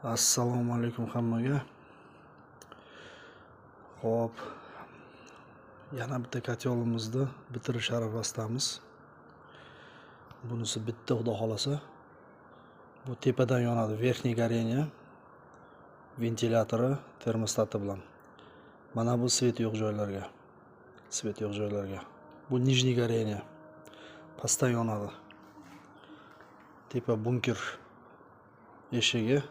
Assalomu alaykum hammaga. Xo'p, yana bitta kotyolimizni bitirish arafasidamiz. Bunisi bitta, xudo xolasa. Bu tepadan yonadi, verniy горение, ventilyatori, termostati bilan. Mana bu svet yo'q joylarga. Bu nijniy горение. Pastdan yonadi. Tepa bunker eshigi,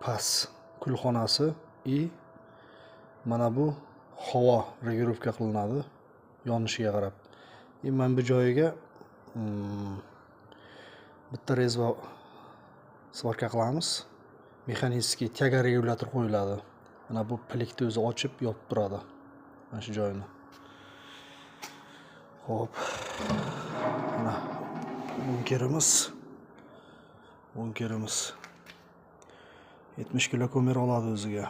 past kulxonasi и mana bu havo regulировка qilinadi yonishiga qarab. Mana bu joyiga bitta rezva svarka qilamiz. Mexanический tyaga regulyator qo'yiladi. Mana bu plikni o'zi ochib yopib turadi. Mana shu joyini. Xo'p. Mana bunkerimiz 70 kilo ko'mir oladi o'ziga.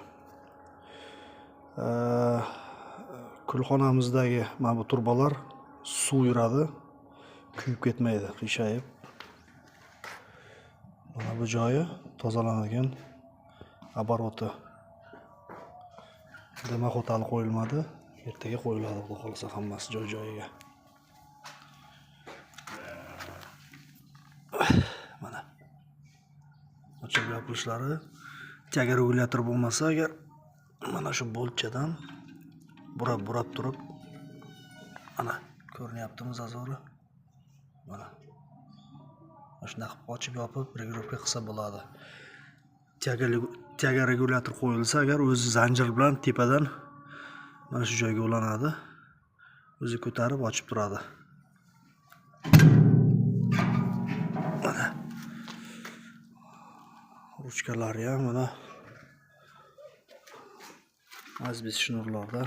Kulxonamizdagi mana bu turbalar suv yuradi, kuyib ketmaydi, qiyshayib. Mana bu joyi tozalanadigan обороты. Demak, hali qo'yilmadi, ertaga qo'yiladi, xudo xolasa hammasi joy-joyiga. Mana ochib yopilishlari, tyaga regulyator bo'lmasa agar mana shu boltchadan burab turib, mana ko'rinyaptimi zazori? Mana shunday qilib ochib yopib regulировка qilsa bo'ladi. Tyaga regulyator qo'yilsa agar o'zi zanjir bilan tepadan mana shu joyga ulanadi. O'zi ko'tarib ochib turadi. Mana ruchkalari ham mana asbest shnurlarda.